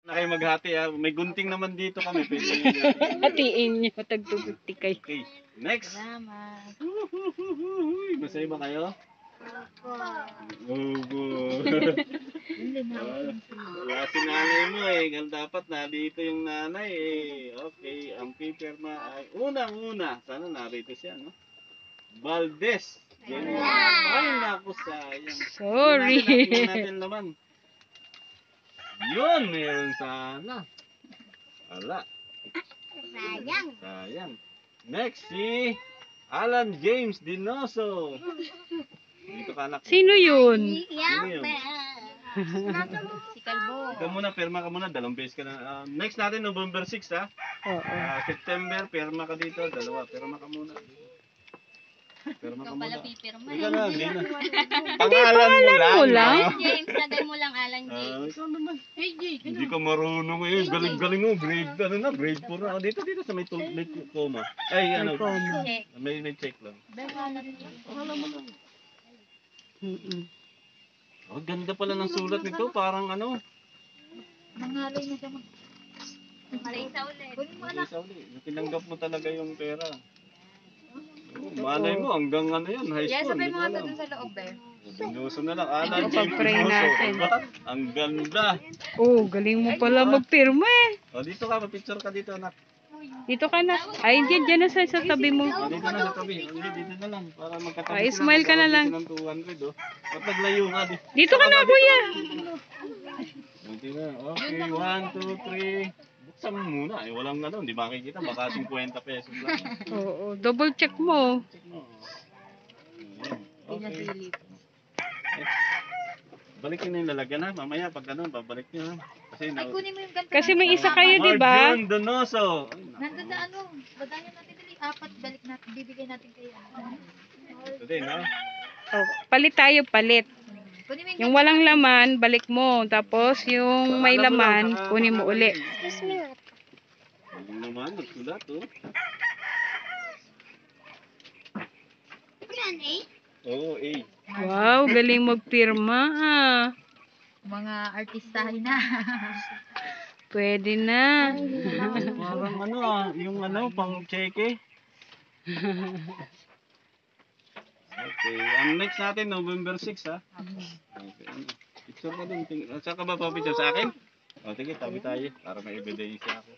Na kayo maghati ah. May gunting naman dito kami. Pwede Hatiin nyo, tagtuguti kayo. Okay, next. Salamat. Masaya ba kayo? Opo. Wala si nanay mo eh. Dapat nandito yung nanay eh. Okay, ang pipirma ay unang-una. Sana narito siya, no? Valdez. Ay, naku, sayang. Sorry. Tingnan natin laman. Yun, meron sana. Wala. Sayang. Next, si Alan James Dinoso. Dito ka anak. Sino yun? Sino yun? Si Kalbo. Ikaw muna, perma ka muna. 2 beses ka na. Next natin, November 6 ha. Oo. September, perma ka dito. 2, perma ka muna. Perma ka Ikaw pala muna. pipirma. Ikaw na, hindi na. Pangalan mo lang. Alan James, lagay mo lang Alan James. Ikaw naman. Hindi ka marunong eh. Galing-galing mo. Grade 4 na. Dito sa may coma. Ay, ano. Check. May check lang. Pangalan mo lang. Oh, ganda pala ng sulat nito. Parang ano. Mangalay na siya. Malay sa ulit. Tinanggap mo talaga yung pera. Malay mo, hanggang ano yan, high school. Sabay mo ata dun sa loob eh. Dinoso na lang. Alan James Pag-pray natin. Dinoso. Ang ganda. Oh, galing mo pala magpirma eh. O, dito ka, picture ka dito, anak. Dito ka na. Ay, dyan na sa tabi mo. O, dito na sa tabi. Hindi, dito na lang. Para magkatabi Ay, smile ka na lang. Ng 200, oh. At naglayo ka. Dito ka na, kuya. Dito na. Okay, 1, 2, 3. Buksan mo muna. Eh, walang ano, hindi makikita. Baka 50 pesos lang. Oo, double check mo. Check mo. Okay. Balikin na yung lalagyan ha. Mamaya pag ano, babalik nyo ha. Kasi, Ay, kunin mo yung ganito. Kasi may isa kayo, di ba? Marjon Donoso. Nandun na ano, badayan natin dali. 4, balik natin, bibigay natin kay ano. Ito din ha. Oh, palit tayo, palit. Kunin mo Yung walang laman, balik mo. Tapos yung may laman, kunin mo uli. Yung naman, nagsulat oh. Oo, A. Wow, galing magpirma ah. mga artistahin na. Pwede na. Parang ano ah, yung ano, pang cheque. Okay, ang next natin, November 6 ha. Okay, ano. Picture ka dun. Saan ka ba pa-picture? Sa akin? O, sige, tabi tayo. Para may ebidensya ako.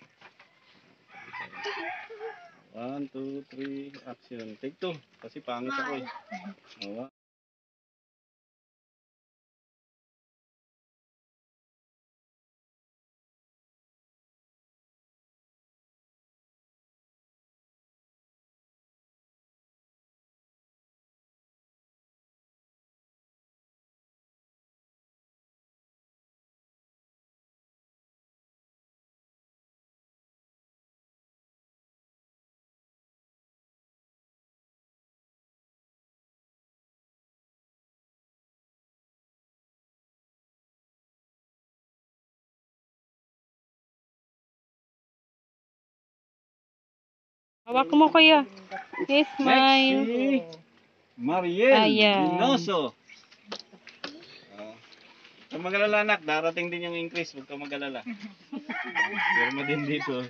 1, 2, 3, action. Take 2. Kasi pangit ako eh. O, Hawak mo kuya. Next, Smile. si Mariel Ayan. Dinoso. Huwag kang mag-alala, anak. Darating din yung increase. Huwag kang mag-alala. Pirma din dito.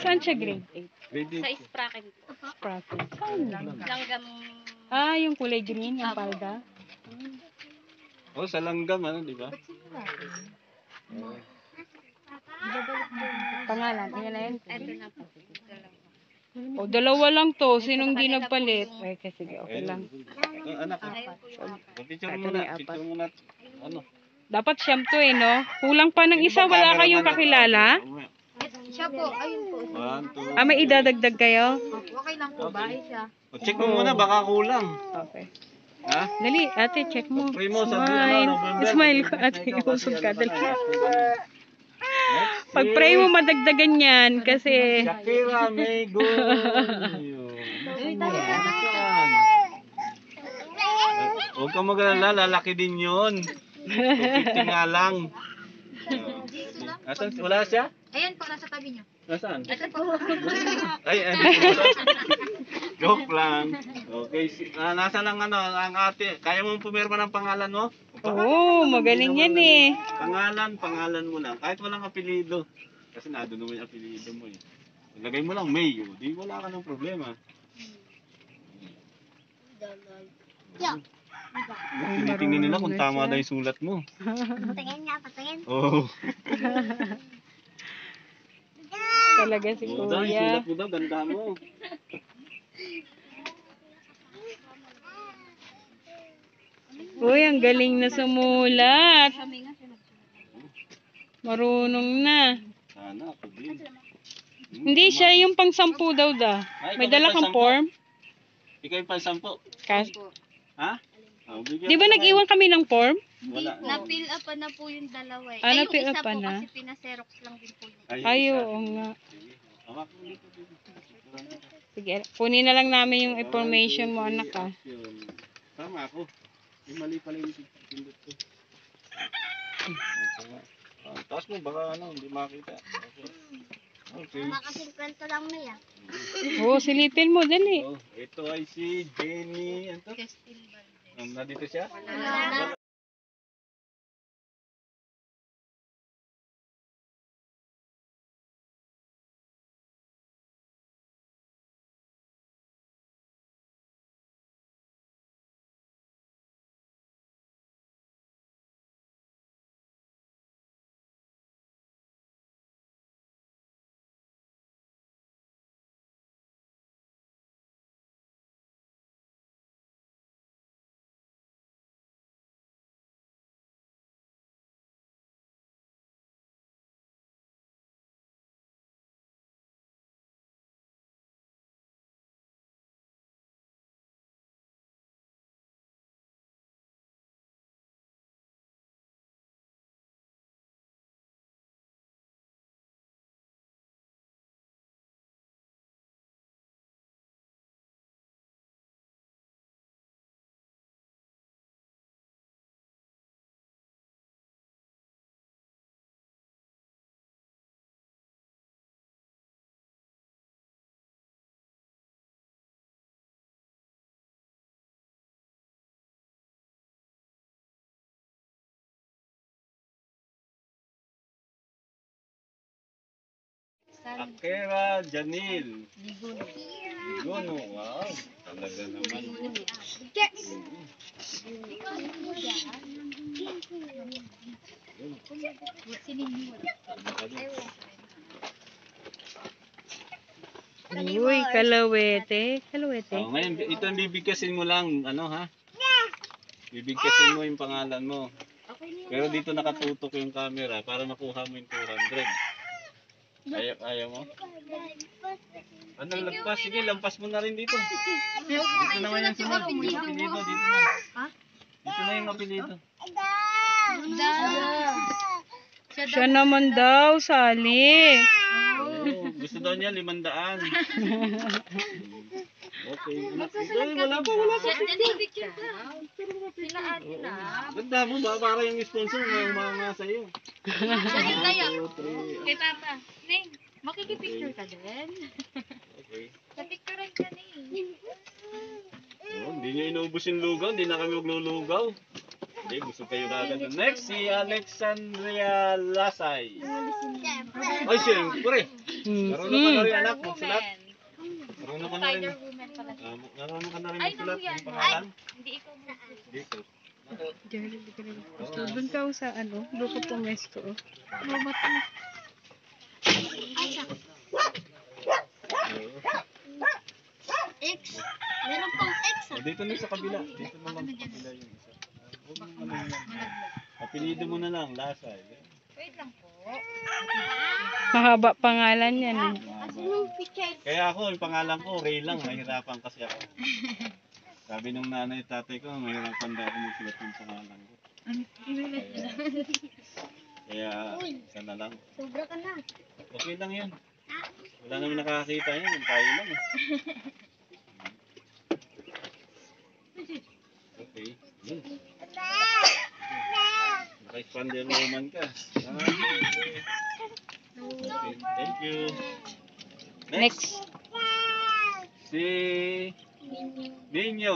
Saan siya grade 8? Grade Sa 8. Spraken po. Spraken. Saan? Langgam. Ah, yung kulay green, yung palda. Oh, sa langgam, ano, di ba? Pangalan, ilan na yun? Ito na po. O, dalawa lang to. Sinong di nagpalit? Ay, sige, okay lang. Anak, picture muna. Picture muna. Ano? Dapat siyam to eh, no? Kulang pa ng isa, wala kayong kakilala? Siya po, ayun po. 1, 2. Ah, may idadagdag kayo? Okay lang po, bahay siya. Check mo muna, baka kulang. Okay. Ha? Dali, ate, check mo. Pray mo sa Smile. November. Smile ko, ate. Ikaw, kasi Iusog ka, ano dali. tayo, kung ano. Next, Pag-pray mo, madagdagan yan. Kasi, Shakira May Goyo. Huwag kang mag-alala, lalaki din yun. 250 nga lang. Asan? Wala siya? Ayan po, nasa tabi niyo. Nasaan? Ito po. Ay. Joke lang. Okay. Nasa lang ano, ang ate. Kaya mong pumirma ng pangalan mo? oo, magaling yan eh. Pangalan mo lang. Kahit walang apelido. Kasi nado naman yung apelido mo eh. Ilagay mo lang May. Di wala ka ng problema. Tinitingnan nila kung tama na yung sulat mo. Patingin nga, patingin. Oo. Talaga si Oo daw, yung kuya. sulat mo daw. Ganda mo. Uy, ang galing na sumulat. Marunong na. Sana ako din. Hindi siya yung pang-sampu daw da. May dala kang form? Ikaw yung pansampo. Kas Ha? Oh, bigyan Di ba ko na nag-iwan kami ng form? kayo. Wala. Na-fill up na po yung dalawa eh. Ah, Ay, yung na-fill isa up pa po na? kasi pinaserox lang din po niya. Ay, isa. oo nga. Sige. Hawak mo dito. Sige, kunin na lang namin yung information mo, anak ah. Action. Tama ako. Yung mali pala yung pindot ko. Tama. Taas mo, baka ano, hindi makita. Okay. Okay. Makasing kwento lang mo yan. Oo, silipin mo, dali. Oh, ito ay si Jenny. Ano to? Christine Valdez. Nandito siya? Wala. Akera Janil. Ligono. Wow. Talaga naman. Uy, kalawete. Kalawete. Oh, ngayon, ito ang bibigkasin mo lang. Ano ha? Bibigkasin mo yung pangalan mo. Pero dito nakatutok yung camera para makuha mo yung 200. Ayaw mo? Ano, lampas? Sige, lampas mo na rin dito. Dito naman yung sunod. Yung apelido, dito na. Dito na yung apelido. Siya naman daw, sali. Oo, gusto daw niya 500. Okay. Ay, wala pa. Picture ka. Sila ate na. Ganda mo ba? Para yung sponsor may mga sa'yo. Siya yung tayo. 1, 2, 3. Kay Tata. Neng, makikipicture ka din. Okay. Napicturean ka na eh. Oh, hindi nyo inubos yung lugaw, hindi na kami maglulugaw. Hindi, gusto kayo kagad. Next, si Alexandria Lasay. Ay, siyempre. Marunong ka na rin anak, magsulat. Marunong ka na rin. Spider-Woman pala. Marunong ka na rin magsulat ng pangalan. Hindi ikaw mag-sulat. Dito. Doon ka sa ano, doon ka pumesto. X. Meron pang X. Oh, dito na sa kabila. Dito naman sa kabila yung isa. Huwag mo ano yan. Apelido mo na lang, Lasay. Wait lang po. Mahaba pangalan yan eh. Kaya ako, yung pangalan ko, Ray lang. Mahirapan kasi ako. Sabi nung nanay at tatay ko, mahirapan daw ako magsulat yung pangalan ko. Kaya, isa na lang. Sobra ka na. Okay lang yan. Wala naman nakakita yan. Yung tayo lang eh. Okay. Yun. Naka-expander naman ka. Okay. Thank you. Next. Si Ninyo.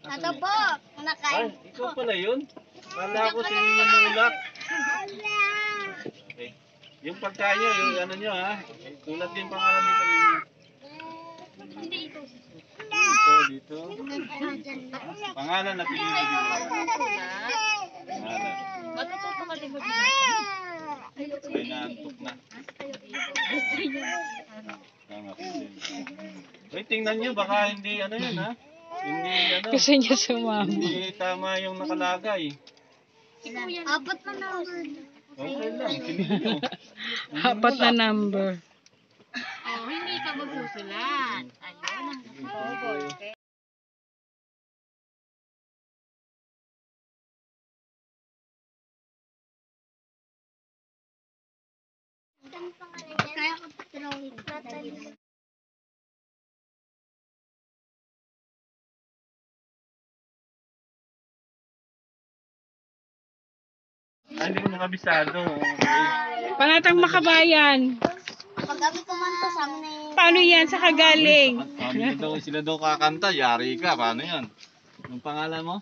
Ito po. Ay, Nakain. ikaw pala yun. Kala ko si Ninyo Mulak. Okay. Yung pagkain nyo, yung ano nyo ha. Sulat din pangalan dito ninyo. Dito. Pangalan na pinili dito. Pangalan. Matututo ka din mag-sulat. Ay, naantok na. Tama ko din. Wait, tingnan nyo. Baka hindi ano yun ha. Hindi ano. Gusto niya sumama. Hindi tama yung nakalagay. Apat na number. Okay lang. Tingnan nyo. Apat na number. Oh, hindi ka magsusulat. Ayun ang gusto. Kaya ko pa drawing. Ay, hindi ko nakabisado. Okay. Panatang Makabayan. Pag kami kumanta sa amin na yung... Paano yan sa kagaling? Sila daw kakanta, yari ka. Paano yan? Yung pangalan mo?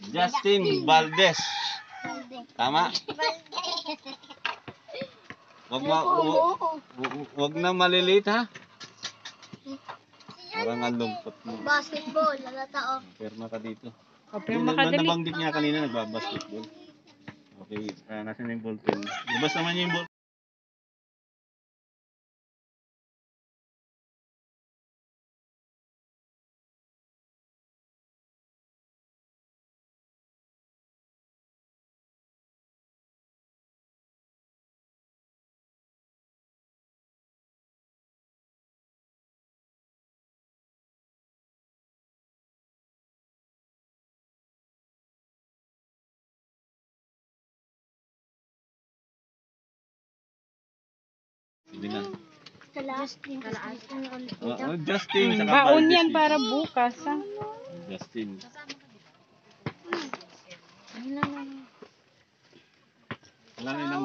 Justin Valdez. Tama? Wag na malilit ha. Parang ang lumpot mo. Basketball, lalata o. Perma ka dito. Okay, Yung makadali. nabanggit niya kanina, nagbabasketball. Okay, nasan yung ballpen? Labas naman yung ball. Sige na. Justin. Justin, saka Baon Valdez yan dito. para bukas ha. Justin. Wala na lang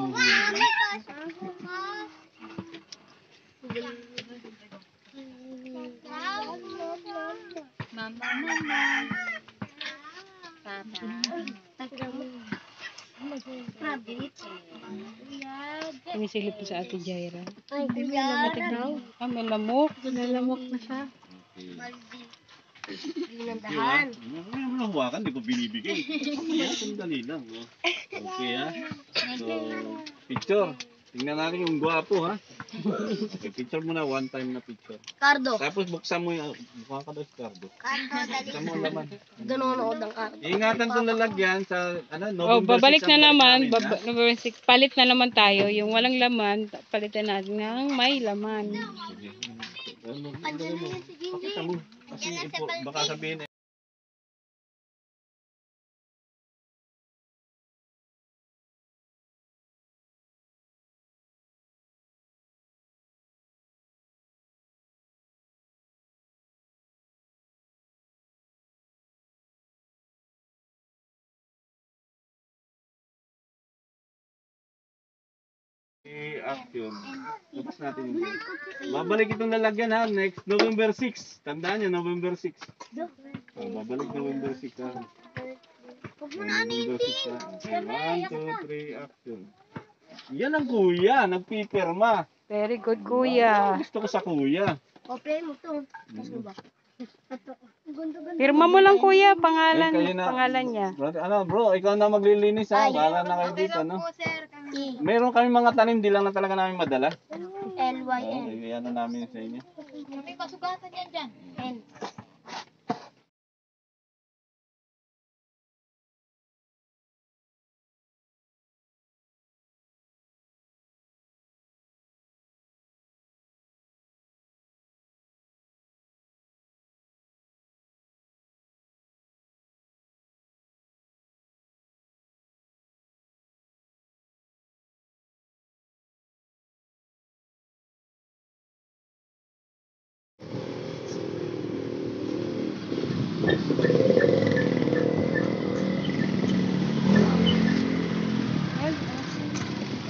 Mama. Papa. Sinisilip ko sa Ate Jaira. Ay, kuya. Ah, may lamok. Nalamok na siya. Ginandahan. Ano mo hawakan, di ko binibigay. Kaya sandali lang. Oh. Okay ha. So, picture. Tingnan natin yung gwapo ha. Okay, picture mo na, one time na picture. Cardo. Tapos buksan mo yung, mukha ka daw si Cardo. Cardo, dali. Buksan mo ang laman. Nanonood ng Cardo. Iingatan kong lalagyan sa, ano, Oh, November babalik 6 na ang naman. balik namin, ha? November 6. Palit na naman tayo. Yung walang laman, palitan natin ng may laman. Sige. Ano mo? Pakita mo. Kasi baka sabihin action. Tapos natin yung game. Babalik itong lalagyan ha. Next November 6. Tandaan nyo, November 6. Babalik November 6 ha. November 6 ha. Okay, 1, 2, 3, action. Yan ang kuya. Nagpipirma. Very good, kuya. Gusto ko sa kuya. Open mo to. Gusto ba? Pirma mo lang, kuya. Eh, Pangalan, kayo na. pangalan niya. Bro, ikaw na maglilinis ha. Bahala na kayo Okay dito, lang no? po, sir. Kami. Meron kami mga tanim, di lang na talaga namin madala. LYN. Okay, ano namin sa inyo. May masugatan yan dyan. N.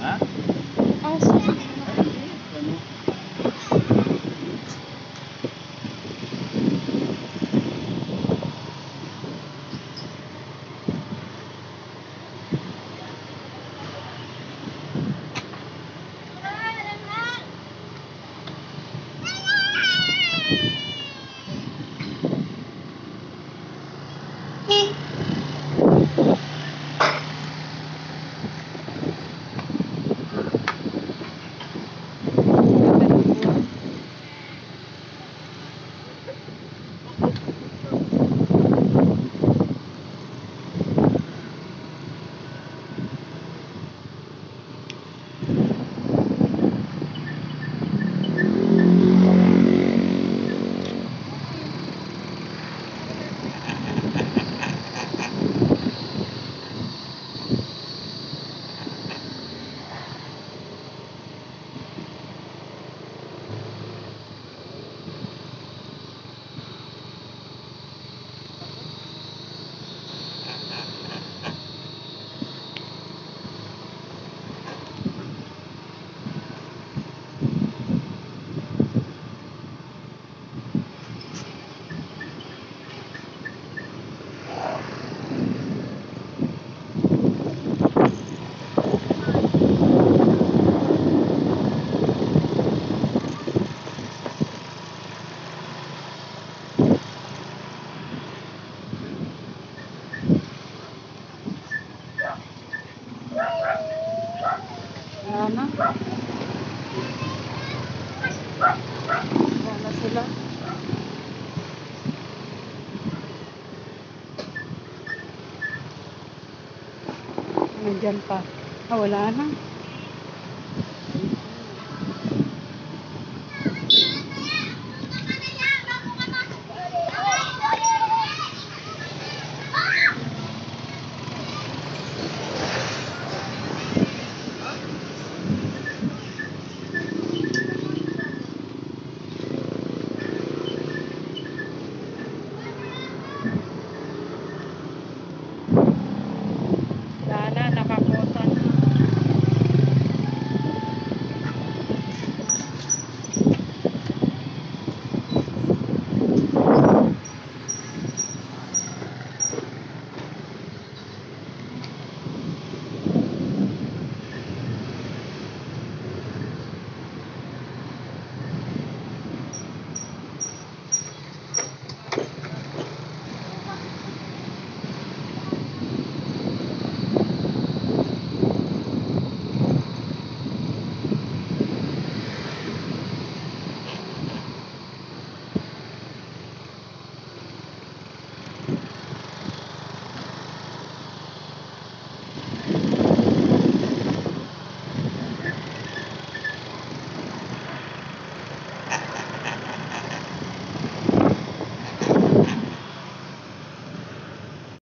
Ha? Wala na. Wala sila. Nandyan pa. Ah, wala na.